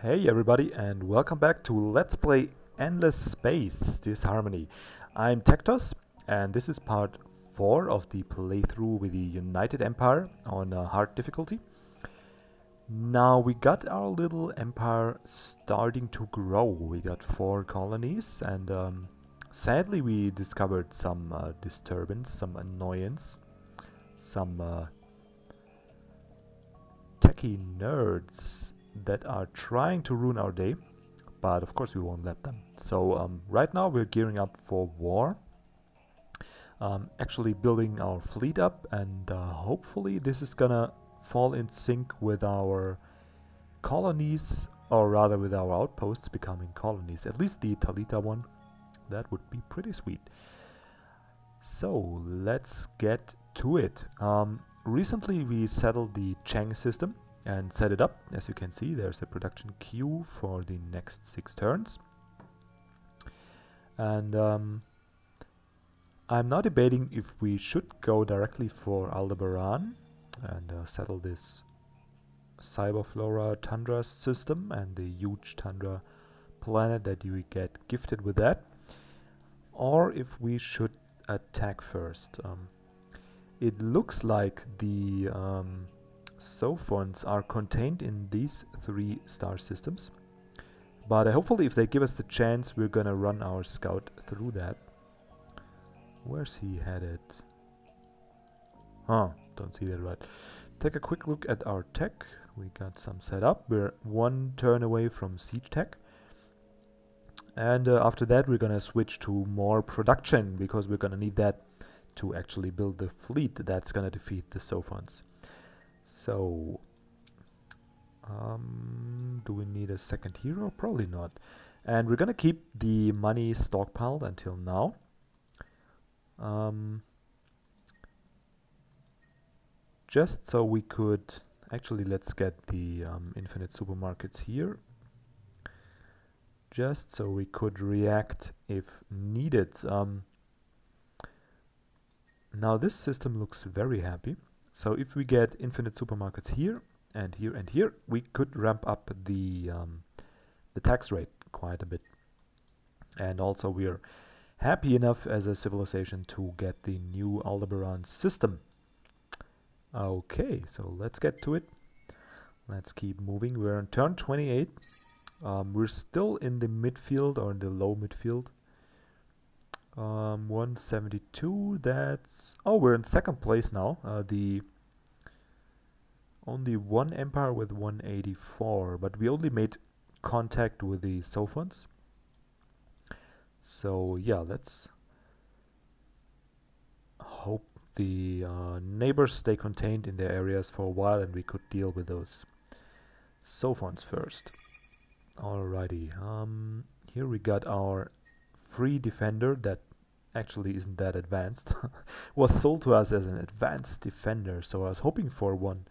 Hey everybody, and welcome back to Let's Play Endless Space Disharmony. I'm TecToss, and this is part 4 of the playthrough with the United Empire on hard difficulty. Now we got our little empire starting to grow. We got 4 colonies, and sadly we discovered some disturbance, some annoyance, some techie nerds that are trying to ruin our day, but of course we won't let them. So right now we're gearing up for war, actually building our fleet up, and hopefully this is gonna fall in sync with our colonies, or rather with our outposts becoming colonies. At least the Talita one, that would be pretty sweet. So let's get to it. Recently we settled the Chang system and set it up. As you can see, there's a production queue for the next 6 turns. And I'm now debating if we should go directly for Aldebaran and settle this Cyberflora Tundra system and the huge Tundra planet that you get gifted with that, or if we should attack first. It looks like the Sophons are contained in these 3 star systems, but hopefully if they give us the chance, we're gonna run our scout through that. Where's he headed? Don't see that right. Take a quick look at our tech. We got some set up. We're 1 turn away from siege tech, and after that we're gonna switch to more production, because we're gonna need that to actually build the fleet that's gonna defeat the Sophons. So, do we need a second hero? Probably not. And we're gonna keep the money stockpiled until now. Just so we could... Actually, let's get the infinite supermarkets here. Just so we could react if needed. Now this system looks very happy. So if we get infinite supermarkets here and here and here, we could ramp up the tax rate quite a bit. And also we're happy enough as a civilization to get the new Aldebaran system. Okay, so let's get to it. Let's keep moving. We're on turn 28. We're still in the midfield, or in the low midfield. 172, that's... Oh, we're in second place now. Only one empire with 184, but we only made contact with the Sophons. So yeah, let's hope the neighbors stay contained in their areas for a while, and we could deal with those Sophons first. Alrighty, here we got our free defender that actually isn't that advanced. Was sold to us as an advanced defender, so I was hoping for one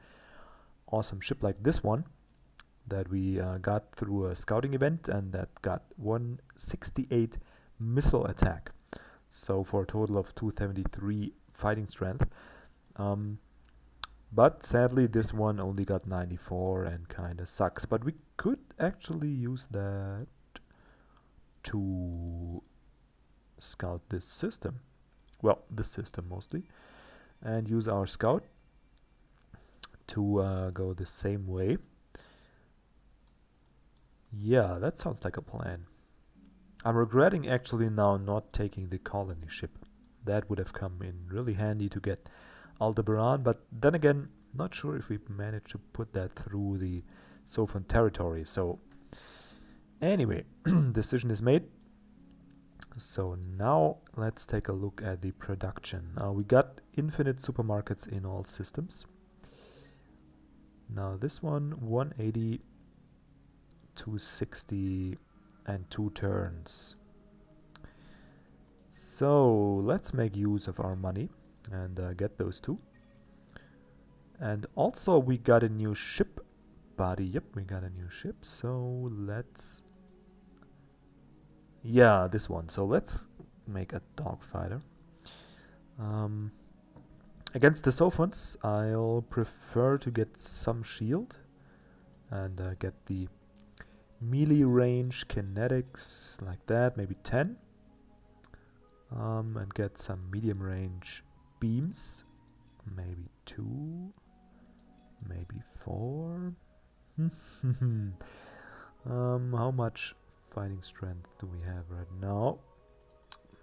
awesome ship like this one that we got through a scouting event, and that got 168 missile attack, so for a total of 273 fighting strength. But sadly this one only got 94 and kinda sucks, but we could actually use that to scout this system, well, this system mostly, and use our scout to go the same way. Yeah, that sounds like a plan. I'm regretting actually now not taking the colony ship. That would have come in really handy to get Aldebaran, but then again, not sure if we managed to put that through the Sophon territory. So anyway, decision is made. So now let's take a look at the production. We got infinite supermarkets in all systems. Now this one, 180, 260 and 2 turns. So let's make use of our money and get those 2. And also we got a new ship body. Yep, we got a new ship. So let's... Yeah, this one. So let's make a dogfighter. Against the Sophons, I'll prefer to get some shield and get the Melee range, kinetics, like that, maybe 10. And get some medium range beams, maybe 2, maybe 4. How much fighting strength do we have right now?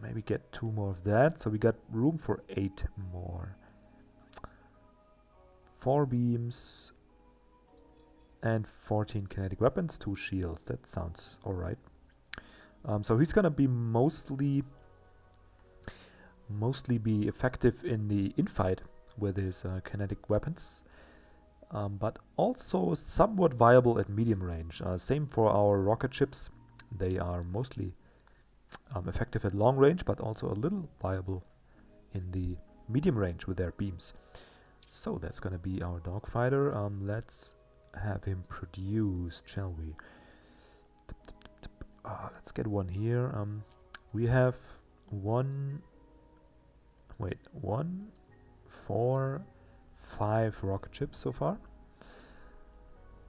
Maybe get 2 more of that, so we got room for 8 more. 4 beams and 14 kinetic weapons, 2 shields. That sounds alright. So he's gonna be mostly be effective in the infight with his kinetic weapons, but also somewhat viable at medium range. Same for our rocket ships. They are mostly effective at long range, but also a little viable in the medium range with their beams. So that's gonna be our dogfighter. Let's have him produced, shall we? Let's get one here. We have 1, 4, 5 rocket ships so far.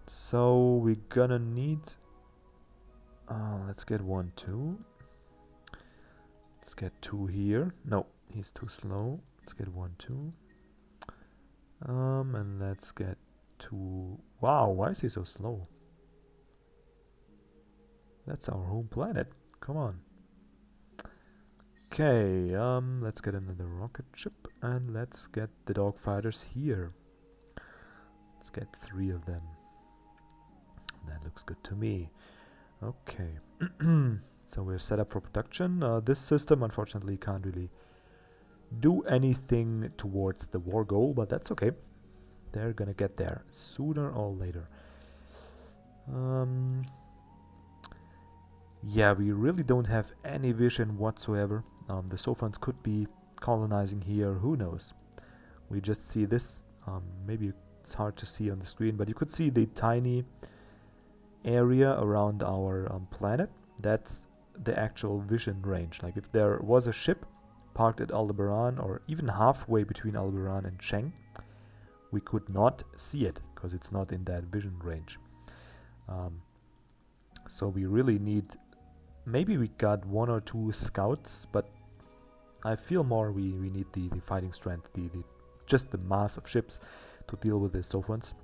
So we're gonna need... let's get 1, 2. Let's get 2 here. No, he's too slow. Let's get 1, 2. And let's get 2. Wow, why is he so slow? That's our home planet. Come on. Okay, let's get another rocket ship and let's get the dogfighters here. Let's get 3 of them. That looks good to me. Okay. So we're set up for production. This system unfortunately can't really do anything towards the war goal, but that's okay. They're gonna get there sooner or later. Yeah, we really don't have any vision whatsoever. The Sophons could be colonizing here, who knows. We just see this, maybe it's hard to see on the screen, but you could see the tiny area around our planet. That's the actual vision range. Like if there was a ship parked at Aldebaran or even halfway between Aldebaran and Cheng, we could not see it because it's not in that vision range. So we really need... Maybe we got 1 or 2 scouts, but I feel more we need the fighting strength, just the mass of ships to deal with the Sophons,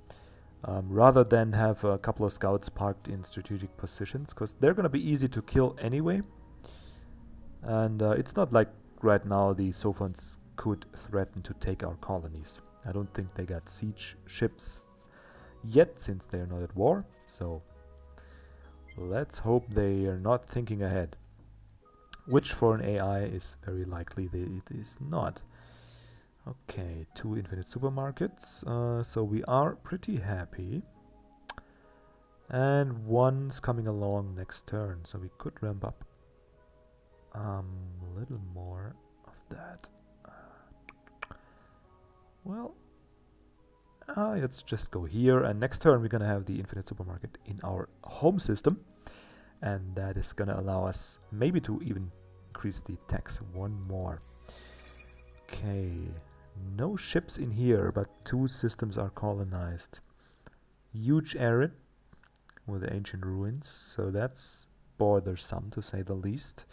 rather than have a couple of scouts parked in strategic positions, because they're gonna be easy to kill anyway. And it's not like right now the Sophons could threaten to take our colonies. I don't think they got siege ships yet, since they're not at war, so let's hope they are not thinking ahead. Which for an AI is very likely it is not. Okay, 2 infinite supermarkets, so we are pretty happy. And 1's coming along next turn, so we could ramp up a little more of that. Well, let's just go here, and next turn we're gonna have the infinite supermarket in our home system, and that is gonna allow us maybe to even increase the tax 1 more. Okay, no ships in here, but 2 systems are colonized. Huge area with the ancient ruins, so that's bothersome to say the least.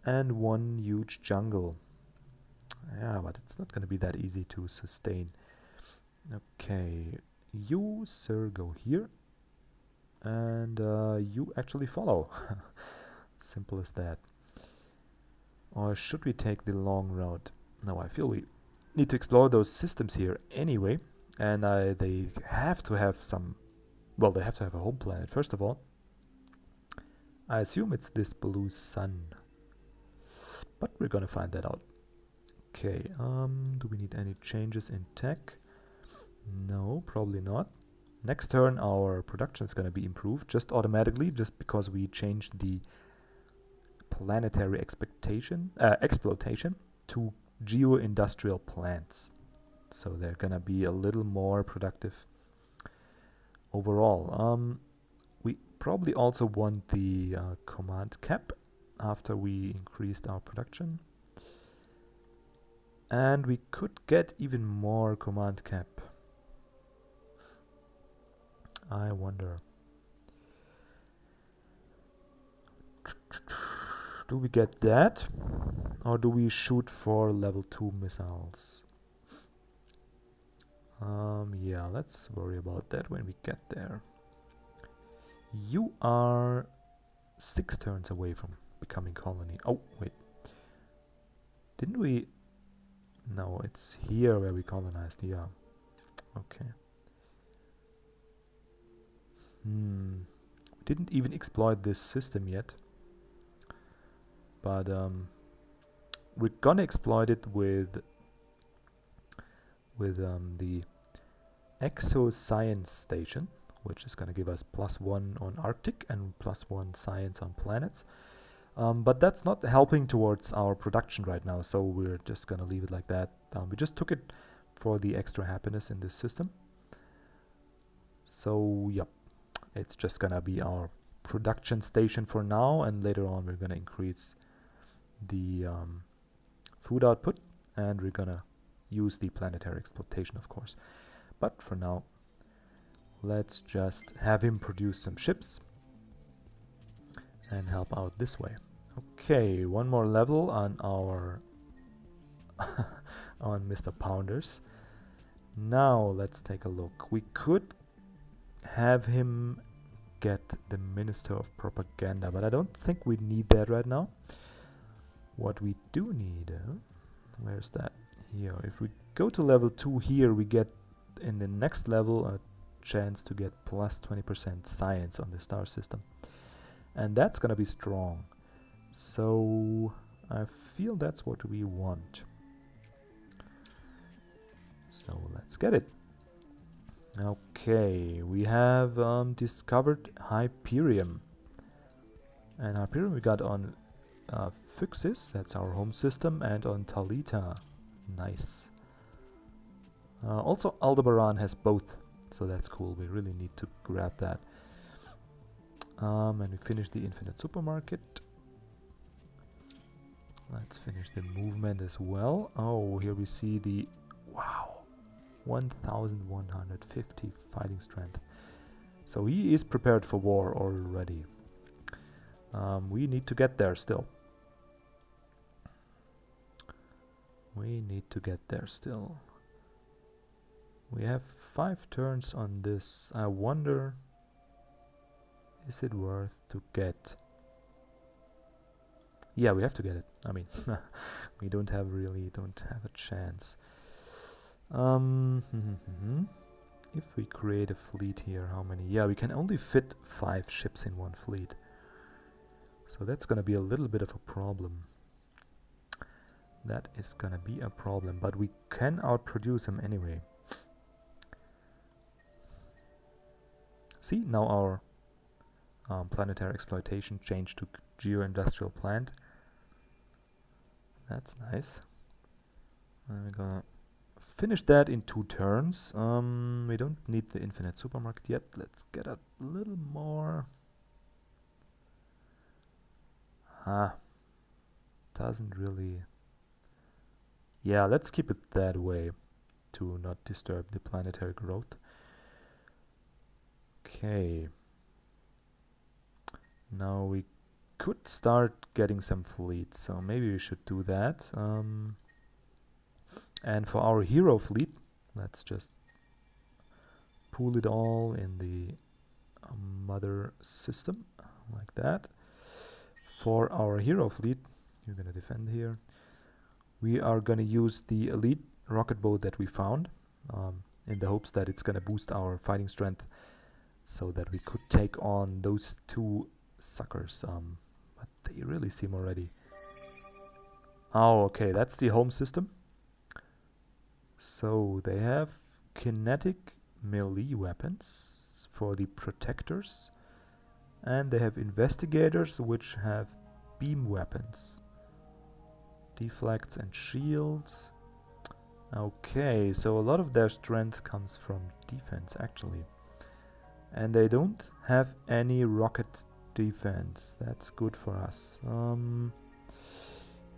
And 1 huge jungle. Yeah, but it's not gonna be that easy to sustain. Okay, you, sir, go here. And you actually follow. Simple as that. Or should we take the long route? No, I feel we need to explore those systems here anyway. And they have to have some... Well, they have to have a home planet, first of all. I assume it's this blue sun. But we're gonna find that out. Okay, do we need any changes in tech? No, probably not. Next turn our production is going to be improved just automatically, just because we changed the planetary exploitation to geo-industrial plants. So they're going to be a little more productive overall. We probably also want the command cap after we increased our production. And we could get even more command cap. I wonder. Do we get that? Or do we shoot for level 2 missiles? Yeah, let's worry about that when we get there. You are 6 turns away from becoming colony. Oh, wait. Didn't we... No, it's here where we colonized, yeah. Okay. We didn't even exploit this system yet. But we're gonna exploit it with the Exo Science Station, which is gonna give us +1 on Arctic and +1 science on planets. But that's not helping towards our production right now, so we're just gonna leave it like that. We just took it for the extra happiness in this system. So, yep, it's just gonna be our production station for now, and later on we're gonna increase the food output, and we're gonna use the planetary exploitation, of course. But for now, let's just have him produce some ships and help out this way. Okay, one more level on our on Mr. Pounders. Now let's take a look. We could have him get the Minister of Propaganda, but I don't think we need that right now. What we do need, where's that? Here. If we go to level 2 here, we get in the next level a chance to get +20% science on the star system. And that's gonna be strong. So I feel that's what we want. So let's get it. Okay, we have discovered Hyperion. And Hyperion we got on Phyxis, that's our home system, and on Talita. Nice. Also Aldebaran has both, so that's cool. We really need to grab that. And we finished the infinite supermarket. Let's finish the movement as well. Oh, here we see the... Wow! 1150 fighting strength. So he is prepared for war already. We need to get there still. We need to get there still. We have 5 turns on this. I wonder... Is it worth to get? Yeah, we have to get it. I mean, we don't have a chance. If we create a fleet here, how many? Yeah, we can only fit 5 ships in one fleet. So that's gonna be a little bit of a problem. That is gonna be a problem, but we can outproduce them anyway. See, now our planetary exploitation changed to geo-industrial plant. That's nice. We're gonna finish that in 2 turns. We don't need the infinite supermarket yet. Let's get a little more. Doesn't really... Yeah, let's keep it that way to not disturb the planetary growth. Okay. Now we could start getting some fleets, so maybe we should do that. And for our hero fleet, let's just pool it all in the mother system, like that. For our hero fleet, you're gonna defend here. We are gonna use the elite rocket boat that we found, in the hopes that it's gonna boost our fighting strength, so that we could take on those 2 suckers. But they really seem already... Oh, okay, that's the home system. So they have kinetic melee weapons for the protectors, and they have investigators which have beam weapons, deflects and shields. Okay, so a lot of their strength comes from defense actually, and they don't have any rocket defense. That's good for us.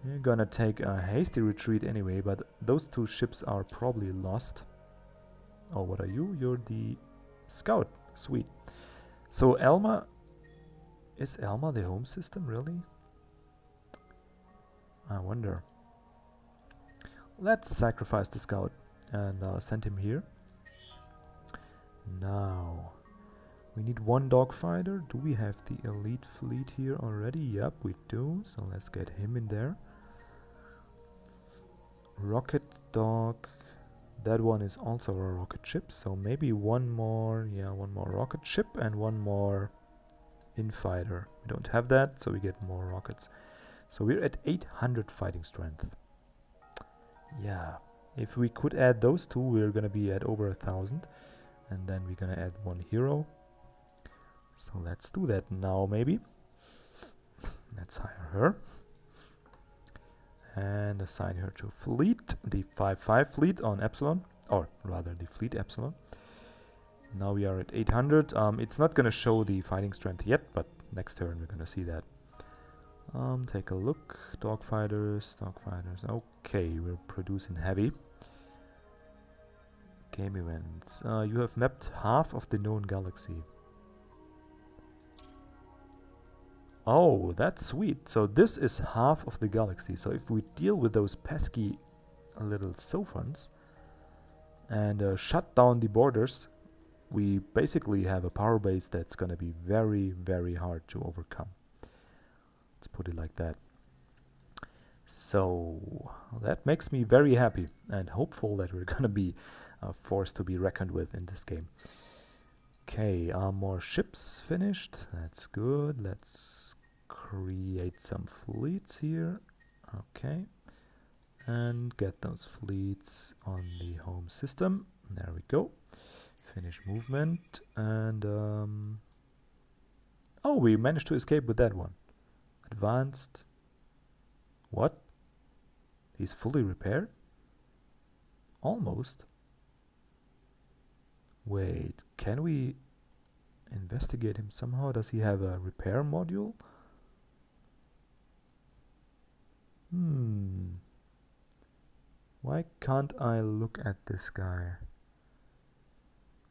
We're gonna take a hasty retreat anyway, but those 2 ships are probably lost. Oh, what are you? You're the scout. Sweet. So Elma Is Elma the home system, really? I wonder. Let's sacrifice the scout and send him here. Now, we need one dogfighter. Do we have the elite fleet here already? Yep, we do. So let's get him in there. Rocket dog. That one is also a rocket ship. So maybe one more, one more rocket ship and one more infighter. We don't have that, so we get more rockets. So we're at 800 fighting strength. Yeah, if we could add those two, we're gonna be at over 1,000. And then we're gonna add one hero. So let's do that now, maybe. Let's hire her. And assign her to fleet, the 5-5 fleet on Epsilon. Or rather, the fleet Epsilon. Now we are at 800. It's not gonna show the fighting strength yet, but next turn we're gonna see that. Take a look. Dogfighters. Okay, we're producing heavy. Game events. You have mapped half of the known galaxy. Oh, that's sweet. So this is half of the galaxy. So if we deal with those pesky little sophons and shut down the borders, we basically have a power base that's gonna be very, very hard to overcome. Let's put it like that. So that makes me very happy and hopeful that we're gonna be forced to be reckoned with in this game. Okay, more ships finished. That's good. Let's create some fleets here. Okay, and get those fleets on the home system. There we go. Finish movement and oh, we managed to escape with that one. Advanced. What? He's fully repaired? Almost. Wait, can we investigate him somehow? Does he have a repair module? Why can't I look at this guy?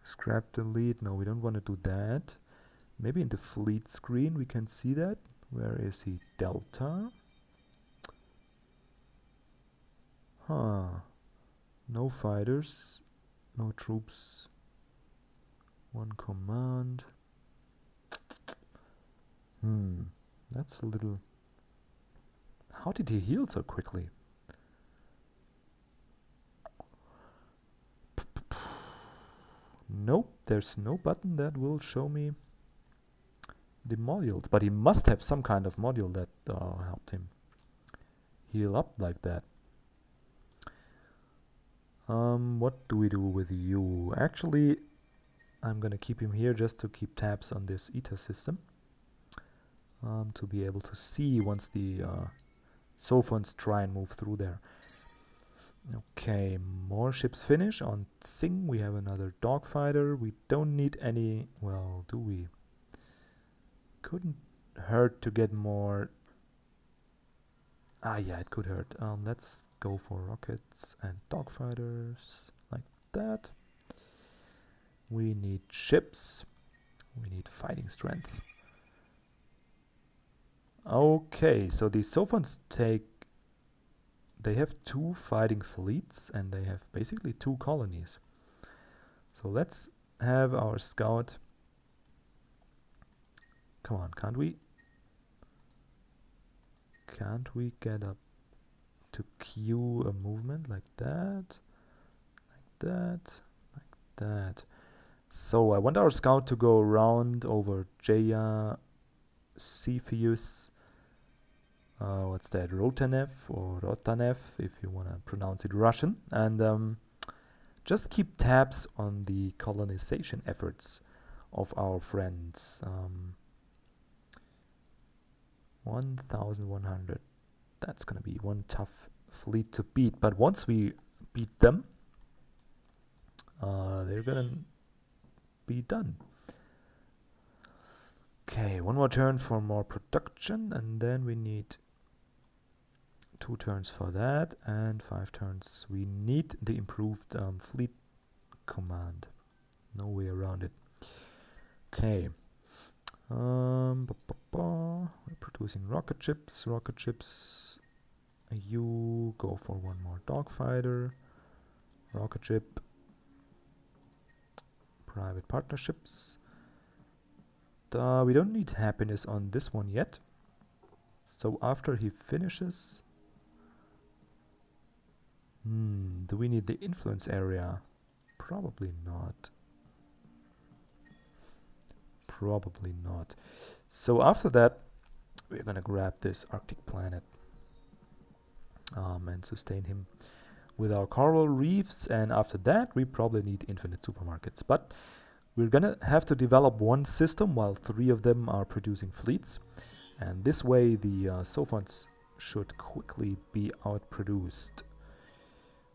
Scrap delete. No, we don't want to do that. Maybe in the fleet screen we can see that. Where is he? Delta? Huh. No fighters. No troops. One command. That's a little... How did he heal so quickly? Nope, there's no button that will show me the modules. But he must have some kind of module that helped him heal up like that. What do we do with you? Actually, I'm gonna keep him here just to keep tabs on this ETA system. To be able to see once the sophons try and move through there. Okay, more ships finish. On Tsing we have another dogfighter. We don't need any... Well, do we? Couldn't hurt to get more... Ah, yeah, it could hurt. Let's go for rockets and dogfighters. Like that. We need ships. We need fighting strength. Okay, so the sophons take... They have 2 fighting fleets and they have basically 2 colonies. So let's have our scout... Come on, can't we? Can't we get up to queue a movement like that? Like that? Like that. So I want our scout to go around over Jaya, Cepheus, what's that, Rotanev or Rotanev if you want to pronounce it Russian, and just keep tabs on the colonization efforts of our friends. 1,100. That's gonna be one tough fleet to beat, but once we beat them, they're gonna be done. Okay, one more turn for more production, and then we need 2 turns for that, and 5 turns. We need the improved fleet command. No way around it. Okay. We're producing rocket ships. Rocket ships. You go for one more dogfighter. Rocket ship. Private partnerships. We don't need happiness on this one yet. So after he finishes... do we need the influence area? Probably not. Probably not. So after that, we're gonna grab this Arctic planet and sustain him with our coral reefs. And after that, we probably need infinite supermarkets. But we're gonna have to develop one system while 3 of them are producing fleets. And this way, the Sophons should quickly be outproduced.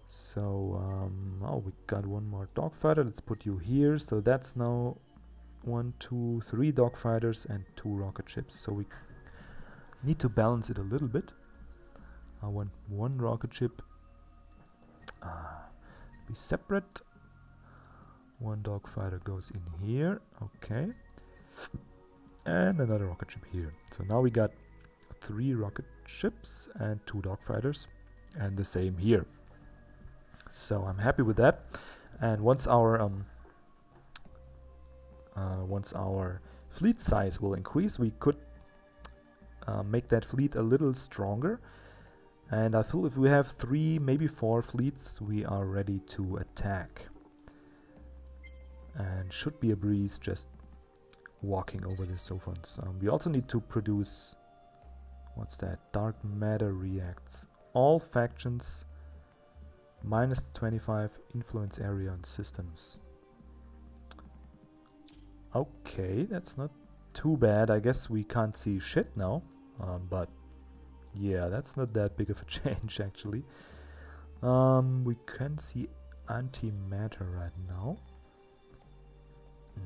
So, oh, we got one more dogfighter. Let's put you here. So that's now 1, 2, 3 dogfighters and 2 rocket ships. So we need to balance it a little bit. I want 1 rocket ship be separate. 1 dogfighter goes in here. Okay. And another rocket ship here. So now we got 3 rocket ships and 2 dogfighters. And the same here. So I'm happy with that. And once our fleet size will increase, we could make that fleet a little stronger. And I feel if we have 3, maybe 4 fleets, we are ready to attack. And should be a breeze just walking over the Sophons. We also need to produce, what's that? Dark matter reacts. All factions minus 25 influence area on systems. Okay, that's not too bad. I guess we can't see shit now, but yeah, that's not that big of a change actually. We can see antimatter right now.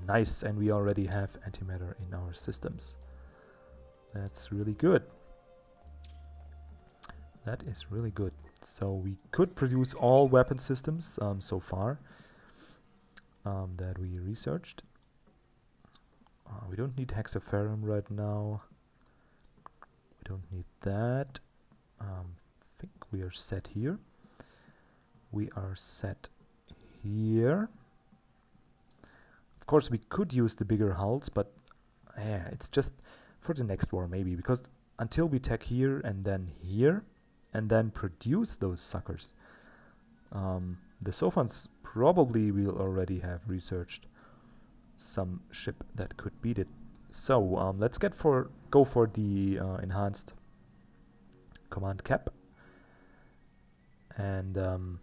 Nice, and we already have antimatter in our systems. That's really good. That is really good. So we could produce all weapon systems so far that we researched. We don't need hexaferrum right now. We don't need that. I think we are set here. We are set here. Of course, we could use the bigger hulls, but yeah, it's just for the next war maybe, because until we tech here and then produce those suckers, the Sophons probably will already have researched some ship that could beat it. So let's go for the enhanced command cap and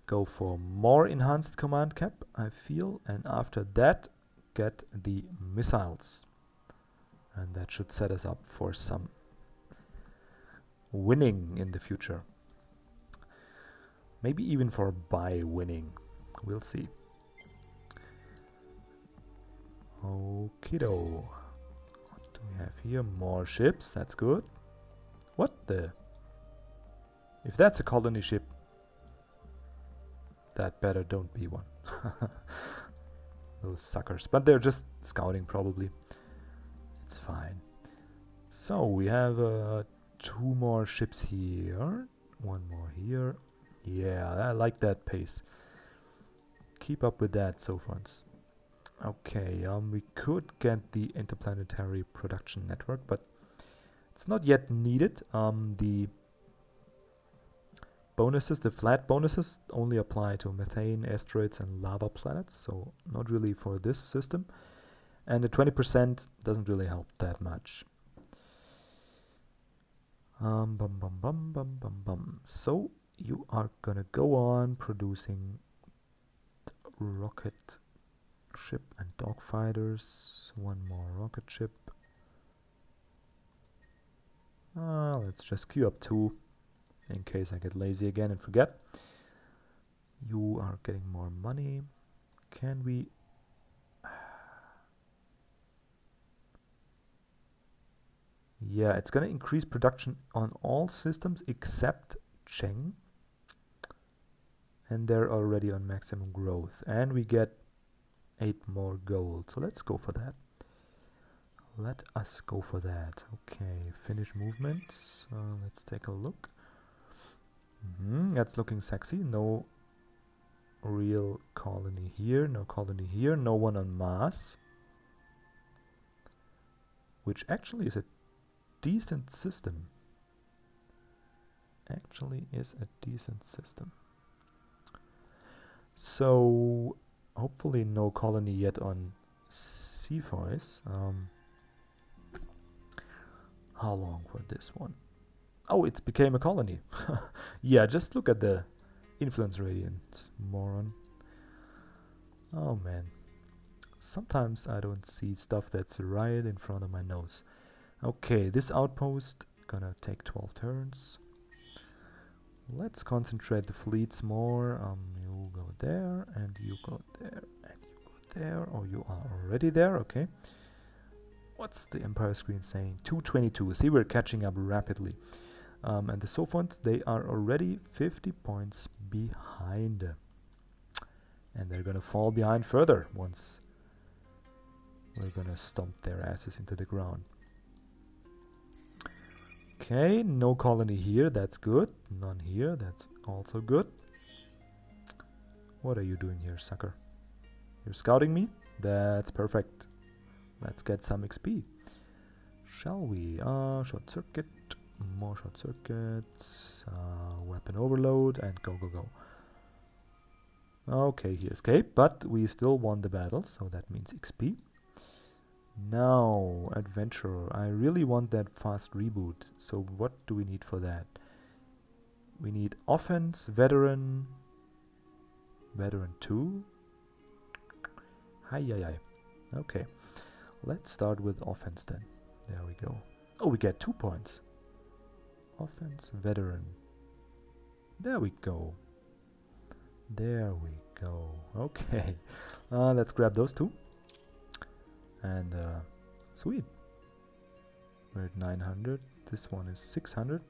go for more enhanced command cap, I feel, and after that get the missiles, and that should set us up for some winning in the future, maybe even for by winning. We'll see. Okido. What do we have here? More ships, that's good. What the? If that's a colony ship, that better don't be one. Those suckers. But they're just scouting probably. It's fine. So we have 2 more ships here. 1 more here. Yeah, I like that pace. Keep up with that, Sophons. Okay, we could get the interplanetary production network, but it's not yet needed. The bonuses, the flat bonuses, only apply to methane, asteroids, and lava planets, so not really for this system. And the 20% doesn't really help that much. So you are gonna go on producing rocket ship and dogfighters. 1 more rocket ship. Let's just queue up 2 in case I get lazy again and forget. You are getting more money. Can we... Yeah, it's gonna increase production on all systems except Cheng. And they're already on maximum growth. And we get 8 more gold. So let's go for that. Let us go for that. Okay, finish movements. Let's take a look. That's looking sexy. No real colony here, no colony here, no one on Mars. Which actually is a decent system. So, hopefully no colony yet on Cepheus. How long for this one? Oh, it became a colony. Yeah, just look at the influence radiant, moron. Oh man. Sometimes I don't see stuff that's right in front of my nose. Okay, this outpost gonna take 12 turns. Let's concentrate the fleets more. You go there, and you go there, and you go there. Oh, you are already there, okay. What's the Empire screen saying? 222. See, we're catching up rapidly. And the Sophont, they are already 50 points behind. And they're gonna fall behind further once we're gonna stomp their asses into the ground. Okay, no colony here, that's good. None here, that's also good. What are you doing here, sucker? You're scouting me? That's perfect. Let's get some XP. Shall we? Short circuit, more short circuits, weapon overload, and go, go, go. Okay, he escaped, but we still won the battle, so that means XP. Now, adventurer. I really want that fast reboot. So what do we need for that? We need offense, veteran, veteran 2. Hi. Okay, let's start with offense then. There we go. Oh, we get 2 points. Offense, veteran. There we go. There we go. Okay, let's grab those 2. And sweet. We're at 900. This one is 600.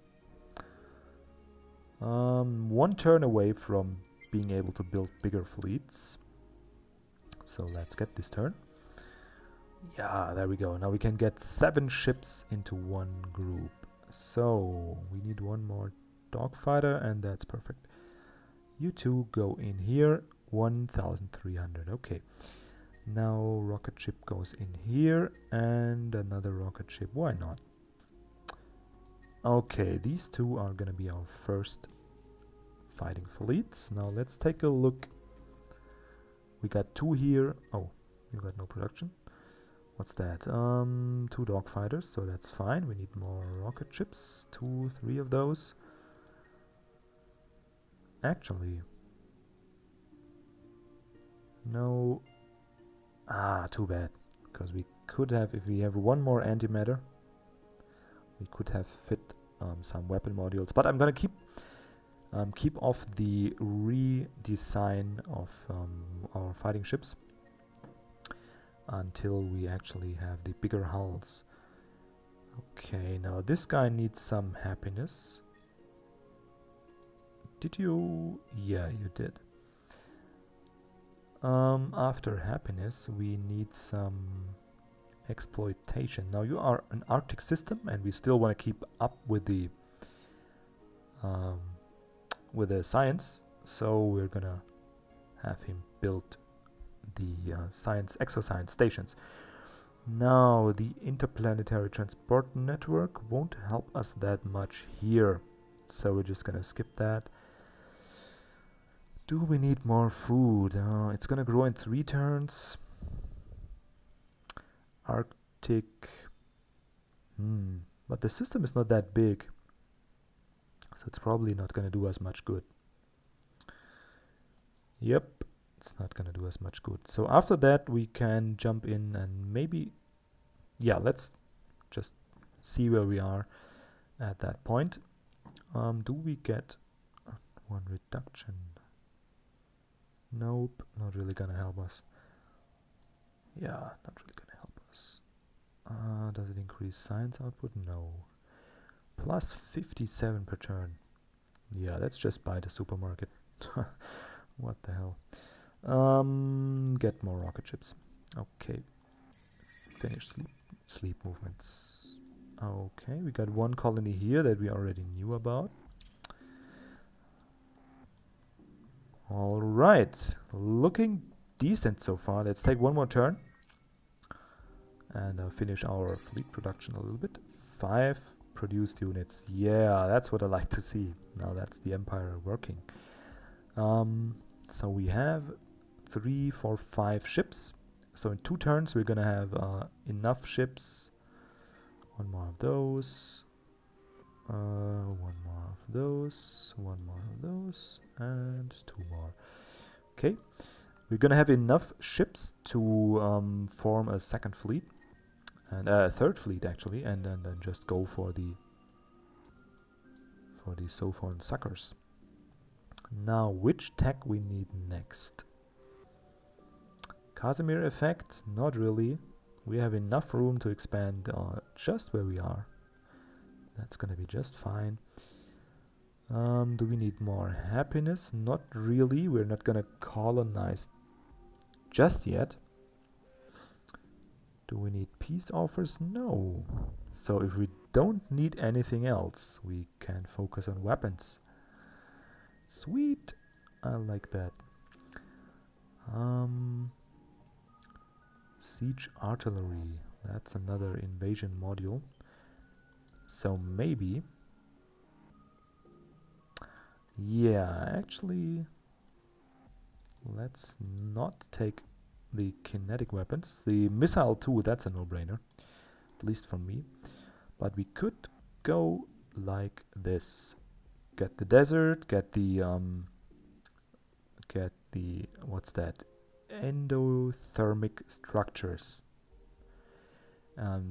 1 turn away from being able to build bigger fleets. So let's get this turn. Yeah, there we go. Now we can get 7 ships into 1 group. So we need 1 more dogfighter, and that's perfect. You 2 go in here. 1,300. Okay. Now rocket ship goes in here, and another rocket ship. Why not? Okay, these 2 are gonna be our first fighting fleets. Now let's take a look. We got 2 here. Oh, you got no production. What's that? 2 dogfighters, so that's fine. We need more rocket ships. 2, 3 of those. Actually, no. Too bad. Because we could have, if we have 1 more antimatter, we could have fit some weapon modules. But I'm gonna keep off the redesign of our fighting ships until we actually have the bigger hulls. Okay, now this guy needs some happiness. Did you? Yeah, you did. After happiness, we need some exploitation. Now you are an Arctic system, and we still want to keep up with the science. So we're gonna have him build the exoscience stations. Now the interplanetary transport network won't help us that much here, so we're just gonna skip that. Do we need more food? It's gonna grow in 3 turns. Arctic. But the system is not that big, so it's probably not gonna do us much good. Yep, it's not gonna do us much good. So after that we can jump in and maybe, yeah, let's just see where we are at that point. Do we get 1 reduction? Nope, not really gonna help us. Yeah, not really gonna help us. Does it increase science output? No. Plus 57 per turn. Yeah, let's just buy the supermarket. What the hell? Get more rocket ships. Okay. Finish sleep movements. Okay, we got one colony here that we already knew about. Alright, looking decent so far. Let's take one more turn and finish our fleet production a little bit. 5 produced units. Yeah, that's what I like to see. Now that's the Empire working. So we have 3, 4, 5 ships. So in 2 turns we're gonna have enough ships. One more of those. One more of those. One more of those. And 2 more. Okay. We're gonna have enough ships to form a second fleet. And a third fleet actually. And then just go for the Sophon suckers. Now, which tech we need next? Casimir effect? Not really. We have enough room to expand just where we are. That's gonna be just fine. Do we need more happiness? Not really. We're not gonna colonize just yet. Do we need peace offers? No. So if we don't need anything else, we can focus on weapons. Sweet. I like that. Siege artillery. That's another invasion module. So maybe... Yeah, actually... Let's not take the kinetic weapons. The missile too, that's a no-brainer. At least for me. But we could go like this. Get the desert, get the what's that? Endothermic structures.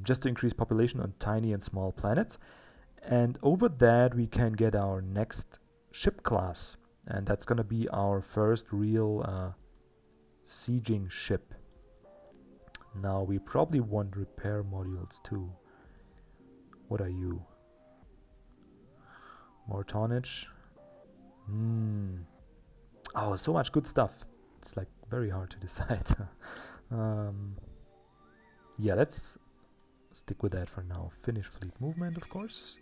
Just to increase population on tiny and small planets. And over that we can get our next ship class. And that's gonna be our first real sieging ship. Now we probably want repair modules too. What are you? More tonnage. Oh, so much good stuff. It's like very hard to decide. Yeah, let's stick with that for now. Finish fleet movement, of course.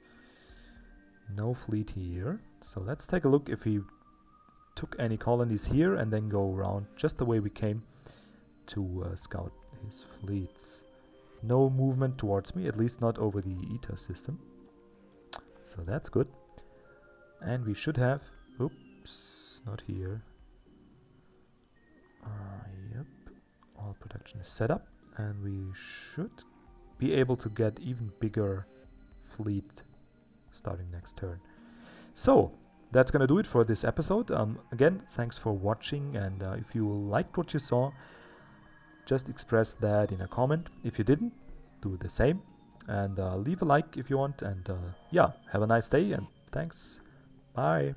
No fleet here. So let's take a look if he took any colonies here and then go around just the way we came to scout his fleets. No movement towards me, at least not over the ETA system. So that's good. And we should have... Oops, not here. Yep, all production is set up. And we should be able to get even bigger fleet starting next turn. So, that's gonna do it for this episode. Again, thanks for watching, and if you liked what you saw, just express that in a comment. If you didn't, do the same. And leave a like if you want, and yeah, have a nice day, and thanks. Bye.